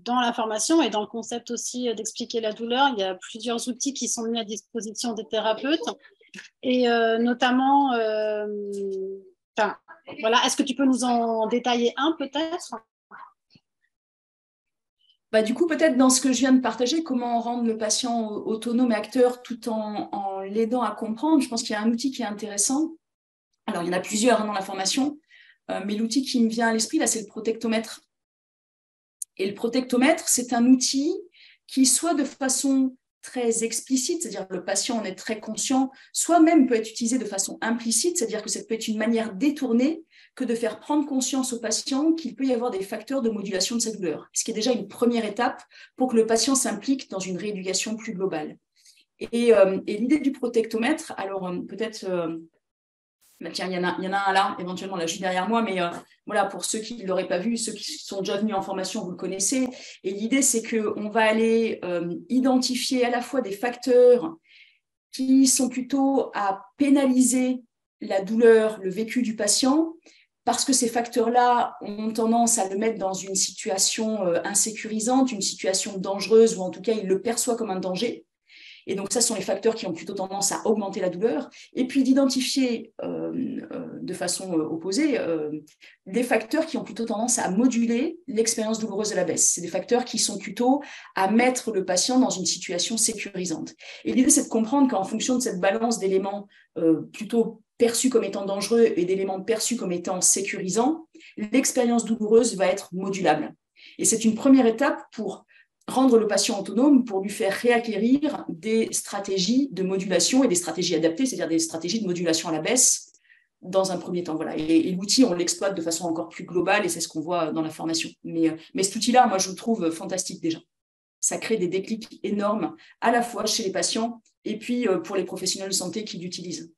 dans la formation et dans le concept aussi d'expliquer la douleur, il y a plusieurs outils qui sont mis à disposition des thérapeutes et notamment, voilà, est-ce que tu peux nous en détailler un peut-être? Du coup, peut-être dans ce que je viens de partager, comment rendre le patient autonome et acteur tout en l'aidant à comprendre, je pense qu'il y a un outil qui est intéressant. Alors, il y en a plusieurs dans la formation, mais l'outil qui me vient à l'esprit, là, c'est le protectomètre. Et le protectomètre, c'est un outil qui, soit de façon très explicite, c'est-à-dire que le patient en est très conscient, soit même peut être utilisé de façon implicite, c'est-à-dire que ça peut être une manière détournée que de faire prendre conscience au patient qu'il peut y avoir des facteurs de modulation de sa douleur, ce qui est déjà une première étape pour que le patient s'implique dans une rééducation plus globale. Et l'idée du protectomètre, alors peut-être... tiens, il y en a un là, éventuellement là, juste derrière moi, mais voilà, pour ceux qui ne l'auraient pas vu, ceux qui sont déjà venus en formation, vous le connaissez. Et l'idée, c'est qu'on va aller identifier à la fois des facteurs qui sont plutôt à pénaliser la douleur, le vécu du patient, parce que ces facteurs-là ont tendance à le mettre dans une situation insécurisante, une situation dangereuse, ou en tout cas, il le perçoit comme un danger. Et donc, ça sont les facteurs qui ont plutôt tendance à augmenter la douleur. Et puis, d'identifier de façon opposée des facteurs qui ont plutôt tendance à moduler l'expérience douloureuse de la baisse. C'est des facteurs qui sont plutôt à mettre le patient dans une situation sécurisante. Et l'idée, c'est de comprendre qu'en fonction de cette balance d'éléments plutôt perçus comme étant dangereux et d'éléments perçus comme étant sécurisants, l'expérience douloureuse va être modulable. Et c'est une première étape pour rendre le patient autonome, pour lui faire réacquérir des stratégies de modulation et des stratégies adaptées, c'est-à-dire des stratégies de modulation à la baisse dans un premier temps. Voilà. Et l'outil, on l'exploite de façon encore plus globale et c'est ce qu'on voit dans la formation. Mais cet outil-là, moi, je le trouve fantastique déjà. Ça crée des déclics énormes, à la fois chez les patients et puis pour les professionnels de santé qui l'utilisent.